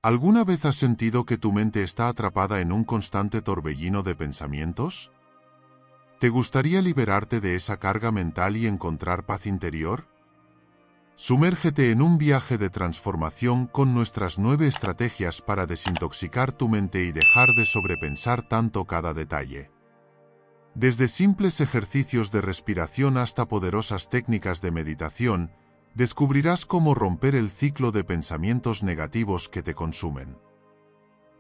¿Alguna vez has sentido que tu mente está atrapada en un constante torbellino de pensamientos? ¿Te gustaría liberarte de esa carga mental y encontrar paz interior? Sumérgete en un viaje de transformación con nuestras 9 estrategias para desintoxicar tu mente y dejar de sobrepensar tanto cada detalle. Desde simples ejercicios de respiración hasta poderosas técnicas de meditación, descubrirás cómo romper el ciclo de pensamientos negativos que te consumen.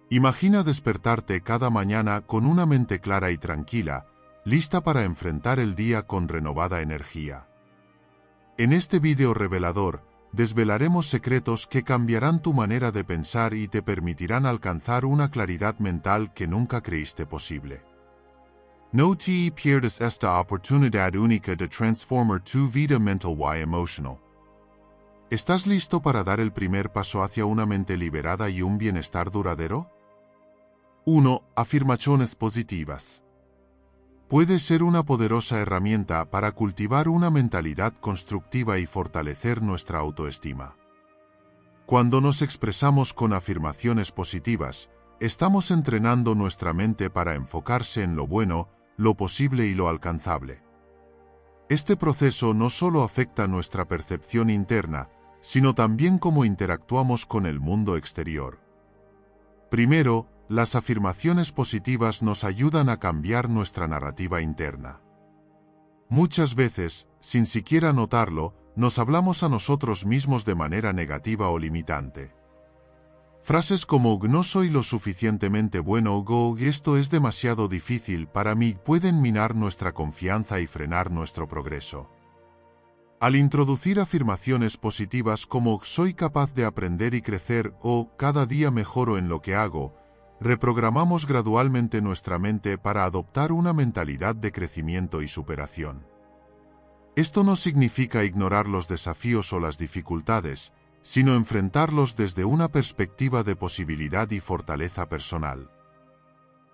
Imagina despertarte cada mañana con una mente clara y tranquila, lista para enfrentar el día con renovada energía. En este vídeo revelador, desvelaremos secretos que cambiarán tu manera de pensar y te permitirán alcanzar una claridad mental que nunca creíste posible. No te pierdas esta oportunidad única de transformar tu vida mental y emocional. ¿Estás listo para dar el primer paso hacia una mente liberada y un bienestar duradero? 1. Afirmaciones positivas. Puede ser una poderosa herramienta para cultivar una mentalidad constructiva y fortalecer nuestra autoestima. Cuando nos expresamos con afirmaciones positivas, estamos entrenando nuestra mente para enfocarse en lo bueno, lo posible y lo alcanzable. Este proceso no solo afecta nuestra percepción interna, sino también cómo interactuamos con el mundo exterior. Primero, las afirmaciones positivas nos ayudan a cambiar nuestra narrativa interna. Muchas veces, sin siquiera notarlo, nos hablamos a nosotros mismos de manera negativa o limitante. Frases como "no soy lo suficientemente bueno" o "esto es demasiado difícil para mí" pueden minar nuestra confianza y frenar nuestro progreso. Al introducir afirmaciones positivas como "soy capaz de aprender y crecer" o "cada día mejoro en lo que hago", reprogramamos gradualmente nuestra mente para adoptar una mentalidad de crecimiento y superación. Esto no significa ignorar los desafíos o las dificultades, sino enfrentarlos desde una perspectiva de posibilidad y fortaleza personal.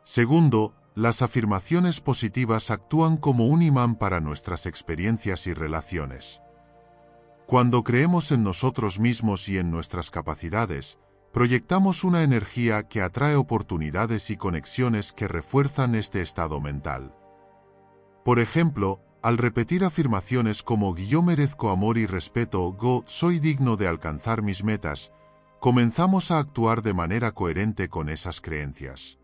Segundo, las afirmaciones positivas actúan como un imán para nuestras experiencias y relaciones. Cuando creemos en nosotros mismos y en nuestras capacidades, proyectamos una energía que atrae oportunidades y conexiones que refuerzan este estado mental. Por ejemplo, al repetir afirmaciones como "yo merezco amor y respeto" o "soy digno de alcanzar mis metas", comenzamos a actuar de manera coherente con esas creencias.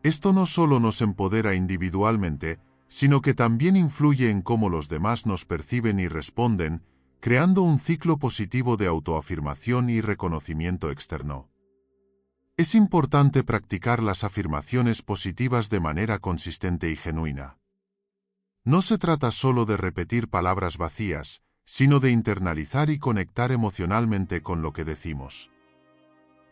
Esto no solo nos empodera individualmente, sino que también influye en cómo los demás nos perciben y responden, creando un ciclo positivo de autoafirmación y reconocimiento externo. Es importante practicar las afirmaciones positivas de manera consistente y genuina. No se trata solo de repetir palabras vacías, sino de internalizar y conectar emocionalmente con lo que decimos.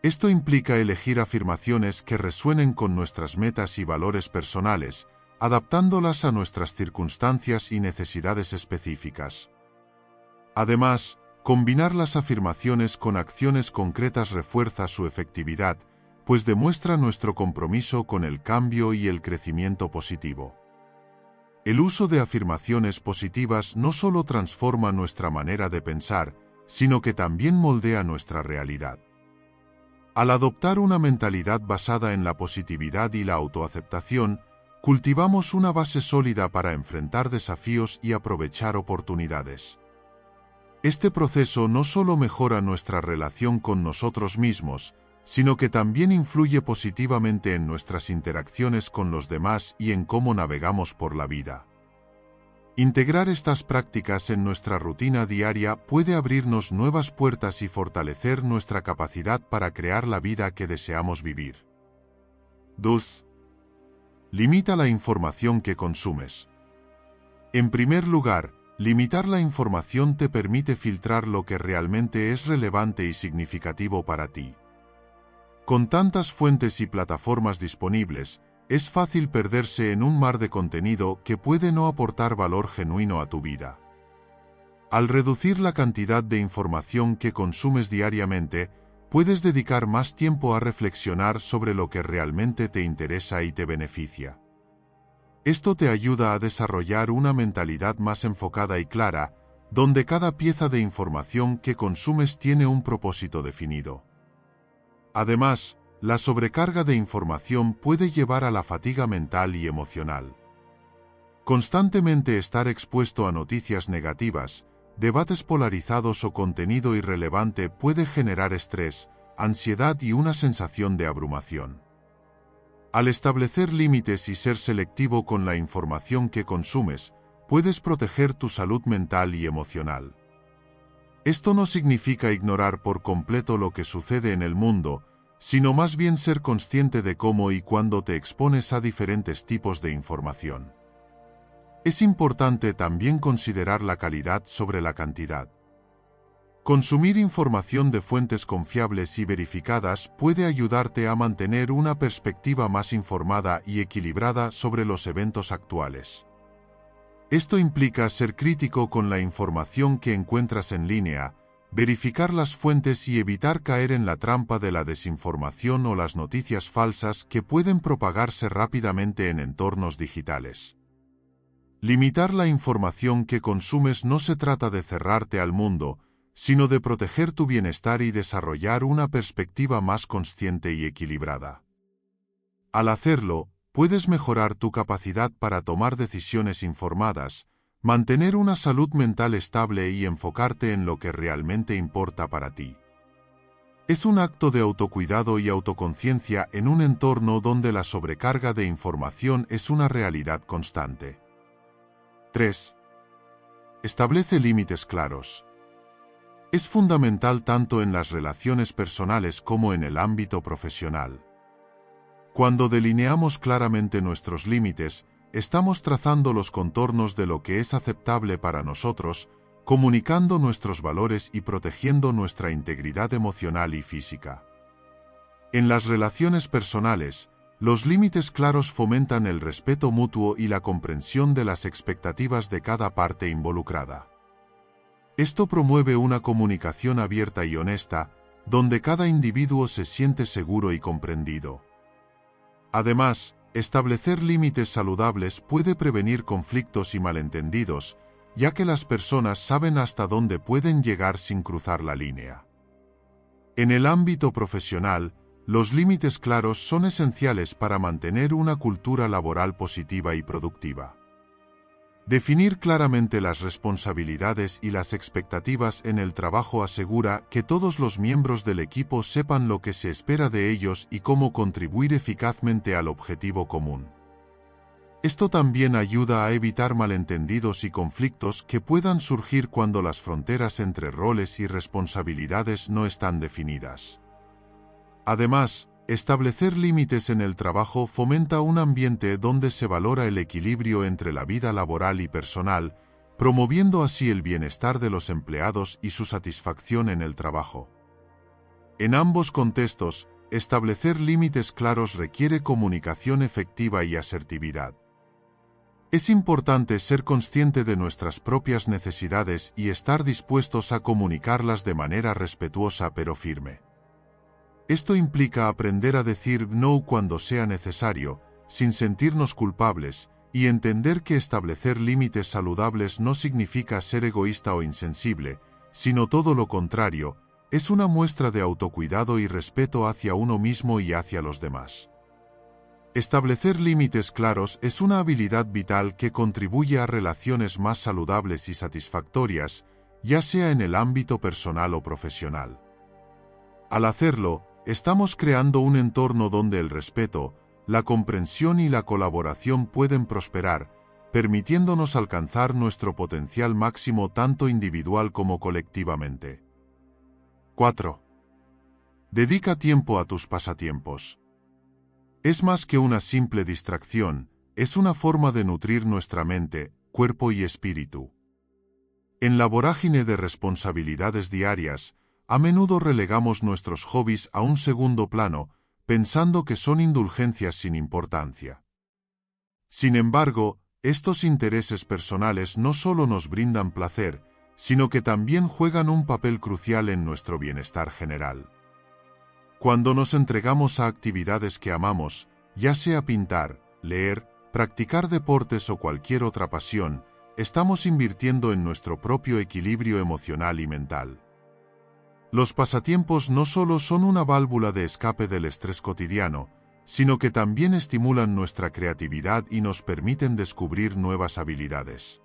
Esto implica elegir afirmaciones que resuenen con nuestras metas y valores personales, adaptándolas a nuestras circunstancias y necesidades específicas. Además, combinar las afirmaciones con acciones concretas refuerza su efectividad, pues demuestra nuestro compromiso con el cambio y el crecimiento positivo. El uso de afirmaciones positivas no solo transforma nuestra manera de pensar, sino que también moldea nuestra realidad. Al adoptar una mentalidad basada en la positividad y la autoaceptación, cultivamos una base sólida para enfrentar desafíos y aprovechar oportunidades. Este proceso no solo mejora nuestra relación con nosotros mismos, sino que también influye positivamente en nuestras interacciones con los demás y en cómo navegamos por la vida. Integrar estas prácticas en nuestra rutina diaria puede abrirnos nuevas puertas y fortalecer nuestra capacidad para crear la vida que deseamos vivir. 2. Limita la información que consumes. En primer lugar, limitar la información te permite filtrar lo que realmente es relevante y significativo para ti. Con tantas fuentes y plataformas disponibles, es fácil perderse en un mar de contenido que puede no aportar valor genuino a tu vida. Al reducir la cantidad de información que consumes diariamente, puedes dedicar más tiempo a reflexionar sobre lo que realmente te interesa y te beneficia. Esto te ayuda a desarrollar una mentalidad más enfocada y clara, donde cada pieza de información que consumes tiene un propósito definido. Además, la sobrecarga de información puede llevar a la fatiga mental y emocional. Constantemente estar expuesto a noticias negativas, debates polarizados o contenido irrelevante puede generar estrés, ansiedad y una sensación de abrumación. Al establecer límites y ser selectivo con la información que consumes, puedes proteger tu salud mental y emocional. Esto no significa ignorar por completo lo que sucede en el mundo, sino más bien ser consciente de cómo y cuándo te expones a diferentes tipos de información. Es importante también considerar la calidad sobre la cantidad. Consumir información de fuentes confiables y verificadas puede ayudarte a mantener una perspectiva más informada y equilibrada sobre los eventos actuales. Esto implica ser crítico con la información que encuentras en línea, verificar las fuentes y evitar caer en la trampa de la desinformación o las noticias falsas que pueden propagarse rápidamente en entornos digitales. Limitar la información que consumes no se trata de cerrarte al mundo, sino de proteger tu bienestar y desarrollar una perspectiva más consciente y equilibrada. Al hacerlo, puedes mejorar tu capacidad para tomar decisiones informadas, mantener una salud mental estable y enfocarte en lo que realmente importa para ti. Es un acto de autocuidado y autoconciencia en un entorno donde la sobrecarga de información es una realidad constante. 3. Establece límites claros. Es fundamental tanto en las relaciones personales como en el ámbito profesional. Cuando delineamos claramente nuestros límites, estamos trazando los contornos de lo que es aceptable para nosotros, comunicando nuestros valores y protegiendo nuestra integridad emocional y física. En las relaciones personales, los límites claros fomentan el respeto mutuo y la comprensión de las expectativas de cada parte involucrada. Esto promueve una comunicación abierta y honesta, donde cada individuo se siente seguro y comprendido. Además, establecer límites saludables puede prevenir conflictos y malentendidos, ya que las personas saben hasta dónde pueden llegar sin cruzar la línea. En el ámbito profesional, los límites claros son esenciales para mantener una cultura laboral positiva y productiva. Definir claramente las responsabilidades y las expectativas en el trabajo asegura que todos los miembros del equipo sepan lo que se espera de ellos y cómo contribuir eficazmente al objetivo común. Esto también ayuda a evitar malentendidos y conflictos que puedan surgir cuando las fronteras entre roles y responsabilidades no están definidas. Además, establecer límites en el trabajo fomenta un ambiente donde se valora el equilibrio entre la vida laboral y personal, promoviendo así el bienestar de los empleados y su satisfacción en el trabajo. En ambos contextos, establecer límites claros requiere comunicación efectiva y asertividad. Es importante ser consciente de nuestras propias necesidades y estar dispuestos a comunicarlas de manera respetuosa pero firme. Esto implica aprender a decir no cuando sea necesario, sin sentirnos culpables, y entender que establecer límites saludables no significa ser egoísta o insensible, sino todo lo contrario, es una muestra de autocuidado y respeto hacia uno mismo y hacia los demás. Establecer límites claros es una habilidad vital que contribuye a relaciones más saludables y satisfactorias, ya sea en el ámbito personal o profesional. Al hacerlo, estamos creando un entorno donde el respeto, la comprensión y la colaboración pueden prosperar, permitiéndonos alcanzar nuestro potencial máximo tanto individual como colectivamente. 4. Dedica tiempo a tus pasatiempos. Es más que una simple distracción, es una forma de nutrir nuestra mente, cuerpo y espíritu. En la vorágine de responsabilidades diarias, a menudo relegamos nuestros hobbies a un segundo plano, pensando que son indulgencias sin importancia. Sin embargo, estos intereses personales no solo nos brindan placer, sino que también juegan un papel crucial en nuestro bienestar general. Cuando nos entregamos a actividades que amamos, ya sea pintar, leer, practicar deportes o cualquier otra pasión, estamos invirtiendo en nuestro propio equilibrio emocional y mental. Los pasatiempos no solo son una válvula de escape del estrés cotidiano, sino que también estimulan nuestra creatividad y nos permiten descubrir nuevas habilidades.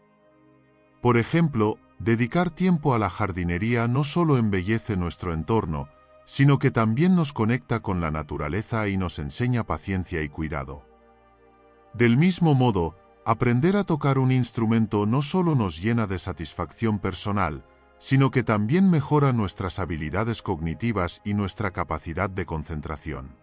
Por ejemplo, dedicar tiempo a la jardinería no solo embellece nuestro entorno, sino que también nos conecta con la naturaleza y nos enseña paciencia y cuidado. Del mismo modo, aprender a tocar un instrumento no solo nos llena de satisfacción personal, sino que también mejora nuestras habilidades cognitivas y nuestra capacidad de concentración.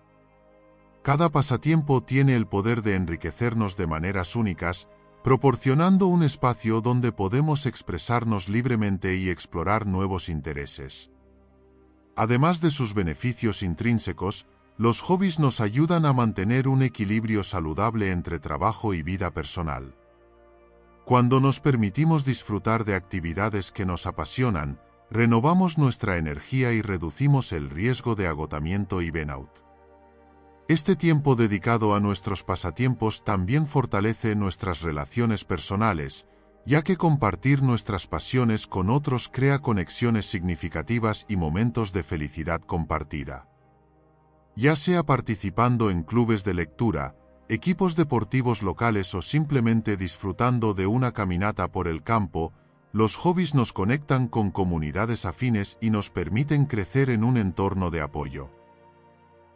Cada pasatiempo tiene el poder de enriquecernos de maneras únicas, proporcionando un espacio donde podemos expresarnos libremente y explorar nuevos intereses. Además de sus beneficios intrínsecos, los hobbies nos ayudan a mantener un equilibrio saludable entre trabajo y vida personal. Cuando nos permitimos disfrutar de actividades que nos apasionan, renovamos nuestra energía y reducimos el riesgo de agotamiento y burnout. Este tiempo dedicado a nuestros pasatiempos también fortalece nuestras relaciones personales, ya que compartir nuestras pasiones con otros crea conexiones significativas y momentos de felicidad compartida. Ya sea participando en clubes de lectura, equipos deportivos locales o simplemente disfrutando de una caminata por el campo, los hobbies nos conectan con comunidades afines y nos permiten crecer en un entorno de apoyo.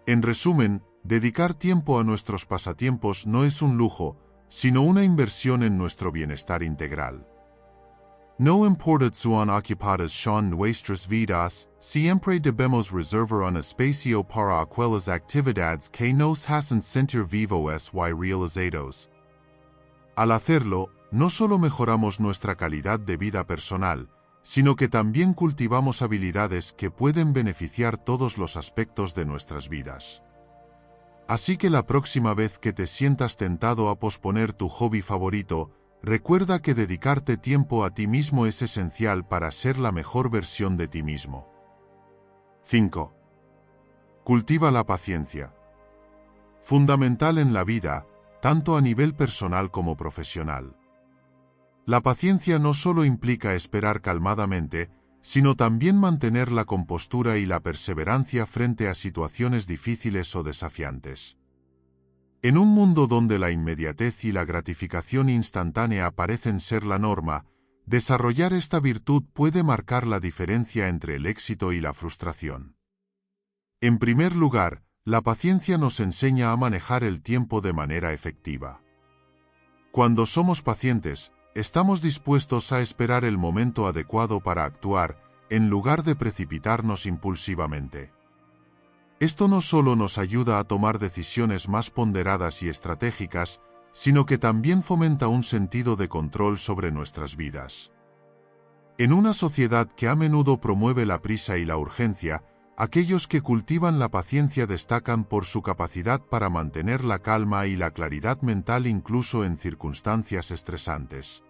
En resumen, dedicar tiempo a nuestros pasatiempos no es un lujo, sino una inversión en nuestro bienestar integral. No importa suan ocupadas son nuestras vidas, siempre debemos reservar un espacio para aquellas actividades que nos hacen sentir vivos y realizados. Al hacerlo, no solo mejoramos nuestra calidad de vida personal, sino que también cultivamos habilidades que pueden beneficiar todos los aspectos de nuestras vidas. Así que la próxima vez que te sientas tentado a posponer tu hobby favorito, recuerda que dedicarte tiempo a ti mismo es esencial para ser la mejor versión de ti mismo. 5. Cultiva la paciencia. Fundamental en la vida, tanto a nivel personal como profesional. La paciencia no solo implica esperar calmadamente, sino también mantener la compostura y la perseverancia frente a situaciones difíciles o desafiantes. En un mundo donde la inmediatez y la gratificación instantánea parecen ser la norma, desarrollar esta virtud puede marcar la diferencia entre el éxito y la frustración. En primer lugar, la paciencia nos enseña a manejar el tiempo de manera efectiva. Cuando somos pacientes, estamos dispuestos a esperar el momento adecuado para actuar, en lugar de precipitarnos impulsivamente. Esto no solo nos ayuda a tomar decisiones más ponderadas y estratégicas, sino que también fomenta un sentido de control sobre nuestras vidas. En una sociedad que a menudo promueve la prisa y la urgencia, aquellos que cultivan la paciencia destacan por su capacidad para mantener la calma y la claridad mental incluso en circunstancias estresantes.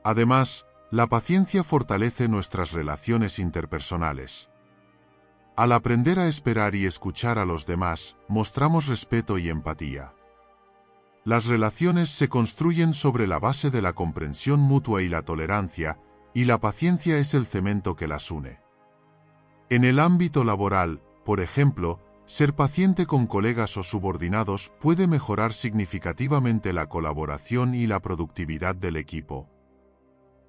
Además, la paciencia fortalece nuestras relaciones interpersonales. Al aprender a esperar y escuchar a los demás, mostramos respeto y empatía. Las relaciones se construyen sobre la base de la comprensión mutua y la tolerancia, y la paciencia es el cemento que las une. En el ámbito laboral, por ejemplo, ser paciente con colegas o subordinados puede mejorar significativamente la colaboración y la productividad del equipo.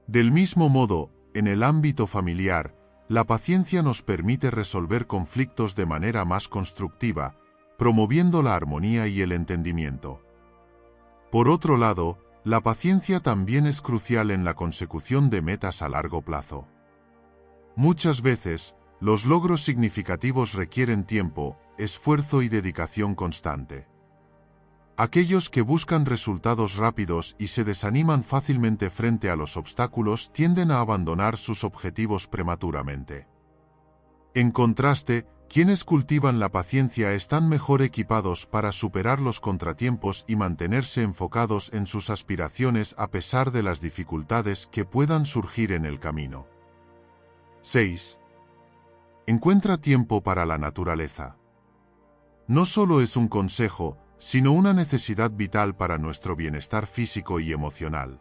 Del mismo modo, en el ámbito familiar, la paciencia nos permite resolver conflictos de manera más constructiva, promoviendo la armonía y el entendimiento. Por otro lado, la paciencia también es crucial en la consecución de metas a largo plazo. Muchas veces, los logros significativos requieren tiempo, esfuerzo y dedicación constante. Aquellos que buscan resultados rápidos y se desaniman fácilmente frente a los obstáculos tienden a abandonar sus objetivos prematuramente. En contraste, quienes cultivan la paciencia están mejor equipados para superar los contratiempos y mantenerse enfocados en sus aspiraciones a pesar de las dificultades que puedan surgir en el camino. 6. Encuentra tiempo para la naturaleza. No solo es un consejo, sino una necesidad vital para nuestro bienestar físico y emocional.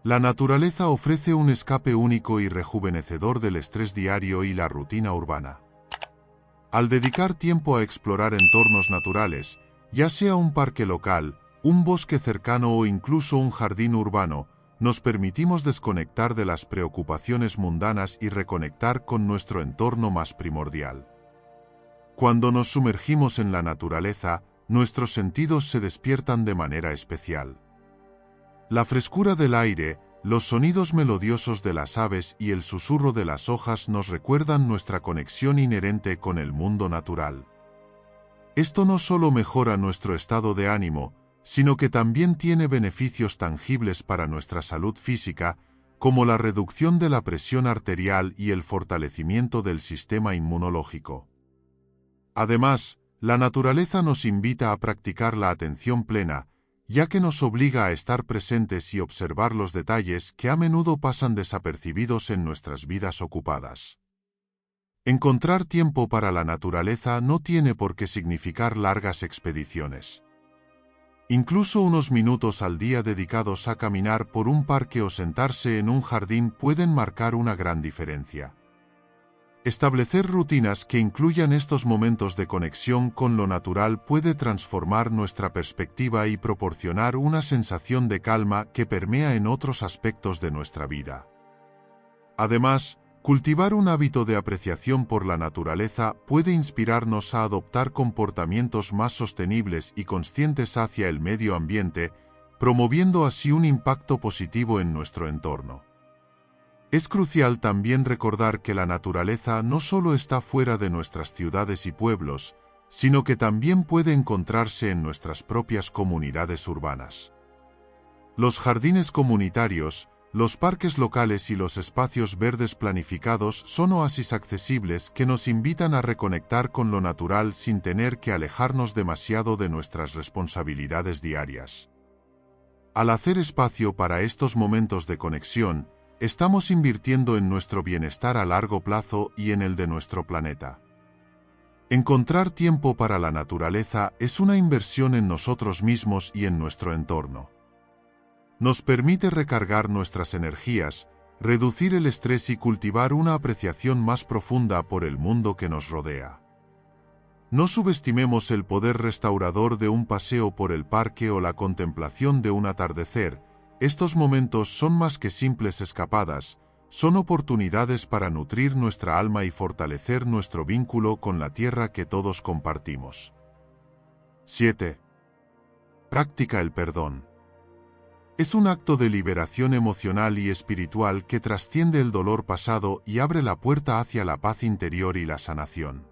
La naturaleza ofrece un escape único y rejuvenecedor del estrés diario y la rutina urbana. Al dedicar tiempo a explorar entornos naturales, ya sea un parque local, un bosque cercano o incluso un jardín urbano, nos permitimos desconectar de las preocupaciones mundanas y reconectar con nuestro entorno más primordial. Cuando nos sumergimos en la naturaleza, nuestros sentidos se despiertan de manera especial. La frescura del aire, los sonidos melodiosos de las aves y el susurro de las hojas nos recuerdan nuestra conexión inherente con el mundo natural. Esto no solo mejora nuestro estado de ánimo, sino que también tiene beneficios tangibles para nuestra salud física, como la reducción de la presión arterial y el fortalecimiento del sistema inmunológico. Además, la naturaleza nos invita a practicar la atención plena, ya que nos obliga a estar presentes y observar los detalles que a menudo pasan desapercibidos en nuestras vidas ocupadas. Encontrar tiempo para la naturaleza no tiene por qué significar largas expediciones. Incluso unos minutos al día dedicados a caminar por un parque o sentarse en un jardín pueden marcar una gran diferencia. Establecer rutinas que incluyan estos momentos de conexión con lo natural puede transformar nuestra perspectiva y proporcionar una sensación de calma que permea en otros aspectos de nuestra vida. Además, cultivar un hábito de apreciación por la naturaleza puede inspirarnos a adoptar comportamientos más sostenibles y conscientes hacia el medio ambiente, promoviendo así un impacto positivo en nuestro entorno. Es crucial también recordar que la naturaleza no solo está fuera de nuestras ciudades y pueblos, sino que también puede encontrarse en nuestras propias comunidades urbanas. Los jardines comunitarios, los parques locales y los espacios verdes planificados son oasis accesibles que nos invitan a reconectar con lo natural sin tener que alejarnos demasiado de nuestras responsabilidades diarias. Al hacer espacio para estos momentos de conexión, estamos invirtiendo en nuestro bienestar a largo plazo y en el de nuestro planeta. Encontrar tiempo para la naturaleza es una inversión en nosotros mismos y en nuestro entorno. Nos permite recargar nuestras energías, reducir el estrés y cultivar una apreciación más profunda por el mundo que nos rodea. No subestimemos el poder restaurador de un paseo por el parque o la contemplación de un atardecer. Estos momentos son más que simples escapadas, son oportunidades para nutrir nuestra alma y fortalecer nuestro vínculo con la tierra que todos compartimos. 7. Practica el perdón. Es un acto de liberación emocional y espiritual que trasciende el dolor pasado y abre la puerta hacia la paz interior y la sanación.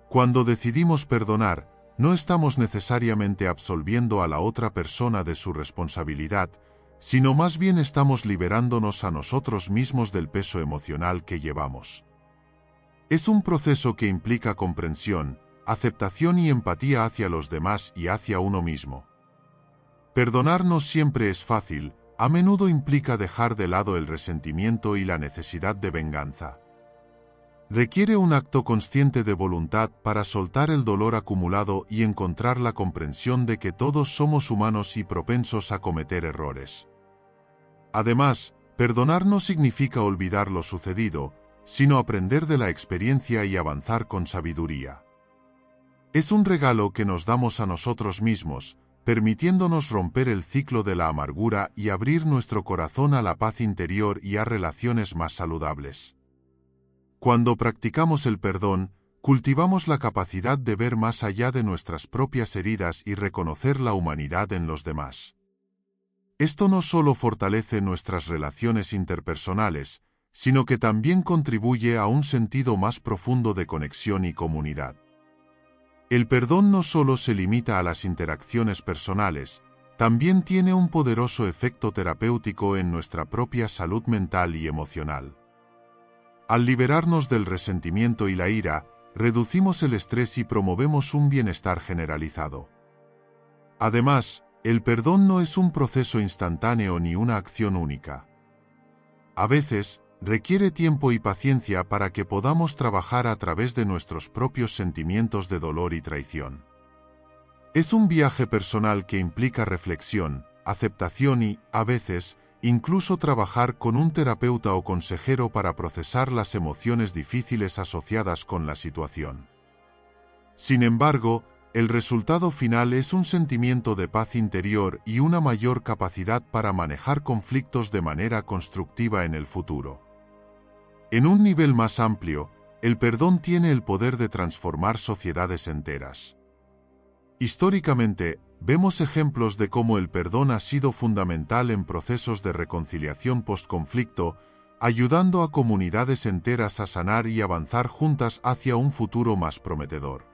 Cuando decidimos perdonar, no estamos necesariamente absolviendo a la otra persona de su responsabilidad, sino más bien estamos liberándonos a nosotros mismos del peso emocional que llevamos. Es un proceso que implica comprensión, aceptación y empatía hacia los demás y hacia uno mismo. Perdonar no siempre es fácil, a menudo implica dejar de lado el resentimiento y la necesidad de venganza. Requiere un acto consciente de voluntad para soltar el dolor acumulado y encontrar la comprensión de que todos somos humanos y propensos a cometer errores. Además, perdonar no significa olvidar lo sucedido, sino aprender de la experiencia y avanzar con sabiduría. Es un regalo que nos damos a nosotros mismos, permitiéndonos romper el ciclo de la amargura y abrir nuestro corazón a la paz interior y a relaciones más saludables. Cuando practicamos el perdón, cultivamos la capacidad de ver más allá de nuestras propias heridas y reconocer la humanidad en los demás. Esto no solo fortalece nuestras relaciones interpersonales, sino que también contribuye a un sentido más profundo de conexión y comunidad. El perdón no solo se limita a las interacciones personales, también tiene un poderoso efecto terapéutico en nuestra propia salud mental y emocional. Al liberarnos del resentimiento y la ira, reducimos el estrés y promovemos un bienestar generalizado. Además, el perdón no es un proceso instantáneo ni una acción única. A veces, requiere tiempo y paciencia para que podamos trabajar a través de nuestros propios sentimientos de dolor y traición. Es un viaje personal que implica reflexión, aceptación y, a veces, incluso trabajar con un terapeuta o consejero para procesar las emociones difíciles asociadas con la situación. Sin embargo, el resultado final es un sentimiento de paz interior y una mayor capacidad para manejar conflictos de manera constructiva en el futuro. En un nivel más amplio, el perdón tiene el poder de transformar sociedades enteras. Históricamente, vemos ejemplos de cómo el perdón ha sido fundamental en procesos de reconciliación post-conflicto, ayudando a comunidades enteras a sanar y avanzar juntas hacia un futuro más prometedor.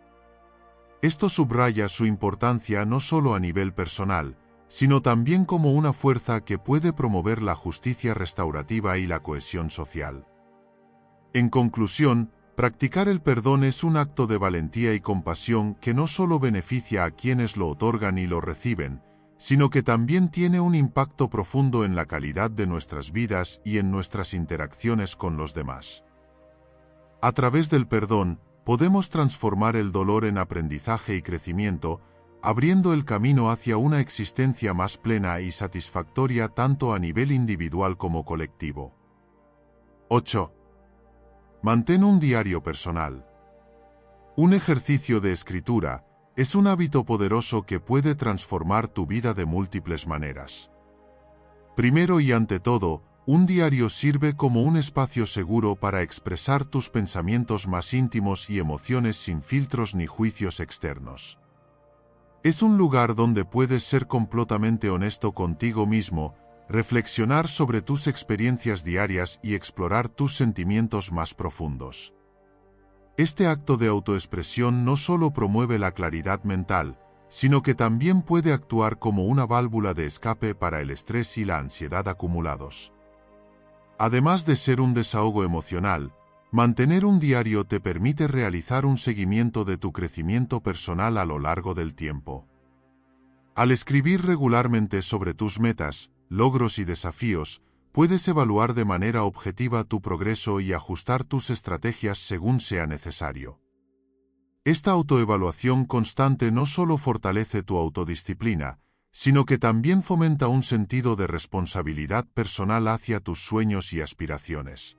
Esto subraya su importancia no solo a nivel personal, sino también como una fuerza que puede promover la justicia restaurativa y la cohesión social. En conclusión, practicar el perdón es un acto de valentía y compasión que no solo beneficia a quienes lo otorgan y lo reciben, sino que también tiene un impacto profundo en la calidad de nuestras vidas y en nuestras interacciones con los demás. A través del perdón, podemos transformar el dolor en aprendizaje y crecimiento, abriendo el camino hacia una existencia más plena y satisfactoria tanto a nivel individual como colectivo. 8. Mantén un diario personal. Un ejercicio de escritura es un hábito poderoso que puede transformar tu vida de múltiples maneras. Primero y ante todo, un diario sirve como un espacio seguro para expresar tus pensamientos más íntimos y emociones sin filtros ni juicios externos. Es un lugar donde puedes ser completamente honesto contigo mismo, reflexionar sobre tus experiencias diarias y explorar tus sentimientos más profundos. Este acto de autoexpresión no solo promueve la claridad mental, sino que también puede actuar como una válvula de escape para el estrés y la ansiedad acumulados. Además de ser un desahogo emocional, mantener un diario te permite realizar un seguimiento de tu crecimiento personal a lo largo del tiempo. Al escribir regularmente sobre tus metas, logros y desafíos, puedes evaluar de manera objetiva tu progreso y ajustar tus estrategias según sea necesario. Esta autoevaluación constante no solo fortalece tu autodisciplina, sino que también fomenta un sentido de responsabilidad personal hacia tus sueños y aspiraciones.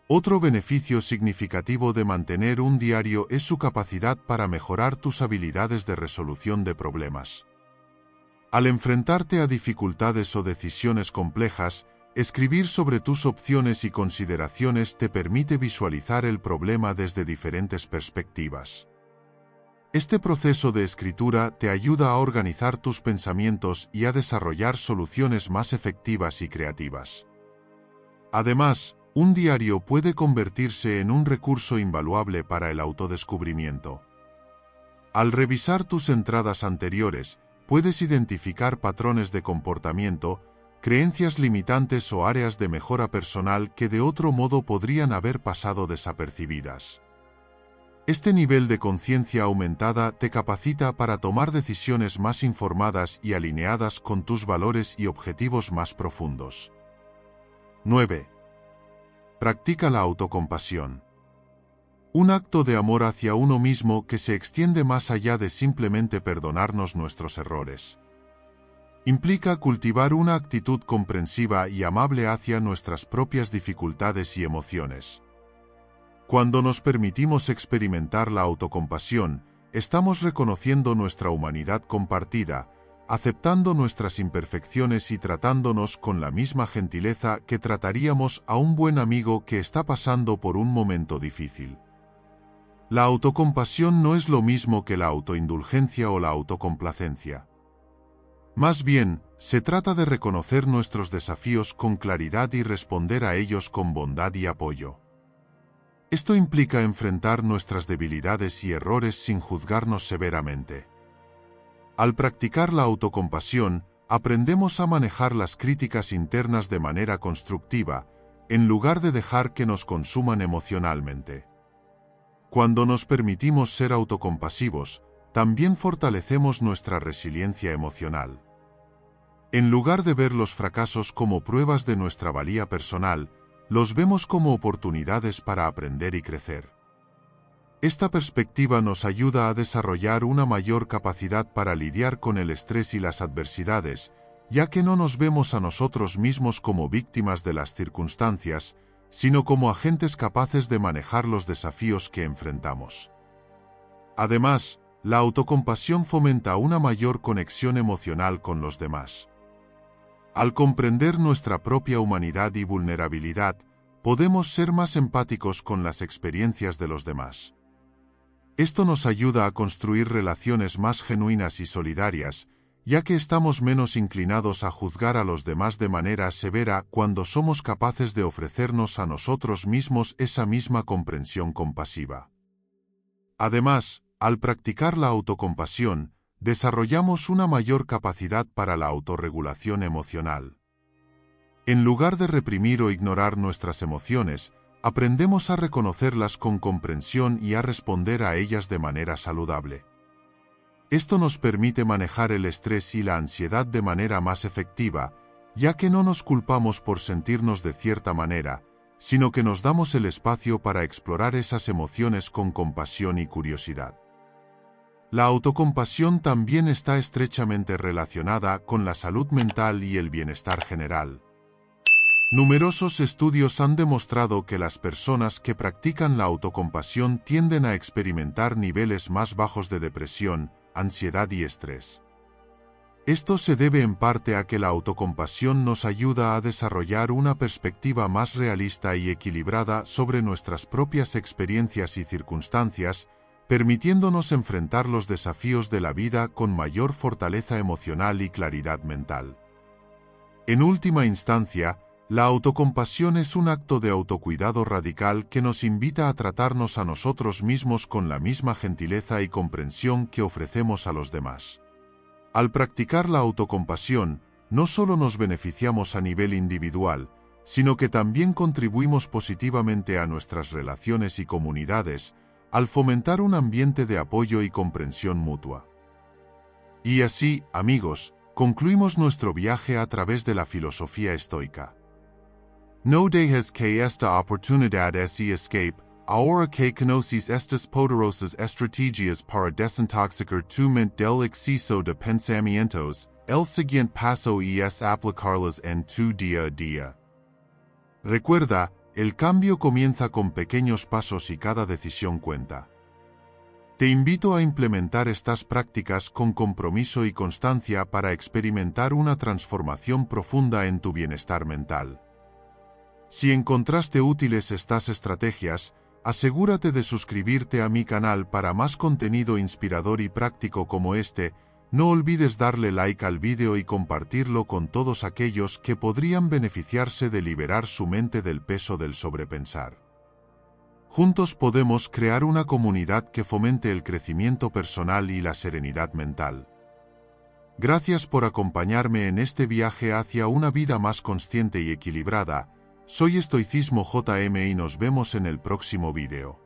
Otro beneficio significativo de mantener un diario es su capacidad para mejorar tus habilidades de resolución de problemas. Al enfrentarte a dificultades o decisiones complejas, escribir sobre tus opciones y consideraciones te permite visualizar el problema desde diferentes perspectivas. Este proceso de escritura te ayuda a organizar tus pensamientos y a desarrollar soluciones más efectivas y creativas. Además, un diario puede convertirse en un recurso invaluable para el autodescubrimiento. Al revisar tus entradas anteriores, puedes identificar patrones de comportamiento, creencias limitantes o áreas de mejora personal que de otro modo podrían haber pasado desapercibidas. Este nivel de conciencia aumentada te capacita para tomar decisiones más informadas y alineadas con tus valores y objetivos más profundos. 9. Practica la autocompasión. Un acto de amor hacia uno mismo que se extiende más allá de simplemente perdonarnos nuestros errores. Implica cultivar una actitud comprensiva y amable hacia nuestras propias dificultades y emociones. Cuando nos permitimos experimentar la autocompasión, estamos reconociendo nuestra humanidad compartida, aceptando nuestras imperfecciones y tratándonos con la misma gentileza que trataríamos a un buen amigo que está pasando por un momento difícil. La autocompasión no es lo mismo que la autoindulgencia o la autocomplacencia. Más bien, se trata de reconocer nuestros desafíos con claridad y responder a ellos con bondad y apoyo. Esto implica enfrentar nuestras debilidades y errores sin juzgarnos severamente. Al practicar la autocompasión, aprendemos a manejar las críticas internas de manera constructiva, en lugar de dejar que nos consuman emocionalmente. Cuando nos permitimos ser autocompasivos, también fortalecemos nuestra resiliencia emocional. En lugar de ver los fracasos como pruebas de nuestra valía personal, los vemos como oportunidades para aprender y crecer. Esta perspectiva nos ayuda a desarrollar una mayor capacidad para lidiar con el estrés y las adversidades, ya que no nos vemos a nosotros mismos como víctimas de las circunstancias, sino como agentes capaces de manejar los desafíos que enfrentamos. Además, la autocompasión fomenta una mayor conexión emocional con los demás. Al comprender nuestra propia humanidad y vulnerabilidad, podemos ser más empáticos con las experiencias de los demás. Esto nos ayuda a construir relaciones más genuinas y solidarias, ya que estamos menos inclinados a juzgar a los demás de manera severa cuando somos capaces de ofrecernos a nosotros mismos esa misma comprensión compasiva. Además, al practicar la autocompasión, desarrollamos una mayor capacidad para la autorregulación emocional. En lugar de reprimir o ignorar nuestras emociones, aprendemos a reconocerlas con comprensión y a responder a ellas de manera saludable. Esto nos permite manejar el estrés y la ansiedad de manera más efectiva, ya que no nos culpamos por sentirnos de cierta manera, sino que nos damos el espacio para explorar esas emociones con compasión y curiosidad. La autocompasión también está estrechamente relacionada con la salud mental y el bienestar general. Numerosos estudios han demostrado que las personas que practican la autocompasión tienden a experimentar niveles más bajos de depresión, ansiedad y estrés. Esto se debe en parte a que la autocompasión nos ayuda a desarrollar una perspectiva más realista y equilibrada sobre nuestras propias experiencias y circunstancias, permitiéndonos enfrentar los desafíos de la vida con mayor fortaleza emocional y claridad mental. En última instancia, la autocompasión es un acto de autocuidado radical que nos invita a tratarnos a nosotros mismos con la misma gentileza y comprensión que ofrecemos a los demás. Al practicar la autocompasión, no solo nos beneficiamos a nivel individual, sino que también contribuimos positivamente a nuestras relaciones y comunidades, al fomentar un ambiente de apoyo y comprensión mutua. Y así, amigos, concluimos nuestro viaje a través de la filosofía estoica. No dejes que esta oportunidad se escape, ahora que conoces estas poderosas estrategias para desintoxicar tu mente del exceso de pensamientos, el siguiente paso es aplicarlas en tu día a día. Recuerda, el cambio comienza con pequeños pasos y cada decisión cuenta. Te invito a implementar estas prácticas con compromiso y constancia para experimentar una transformación profunda en tu bienestar mental. Si encontraste útiles estas estrategias, asegúrate de suscribirte a mi canal para más contenido inspirador y práctico como este. No olvides darle like al vídeo y compartirlo con todos aquellos que podrían beneficiarse de liberar su mente del peso del sobrepensar. Juntos podemos crear una comunidad que fomente el crecimiento personal y la serenidad mental. Gracias por acompañarme en este viaje hacia una vida más consciente y equilibrada. Soy Estoicismo JM y nos vemos en el próximo vídeo.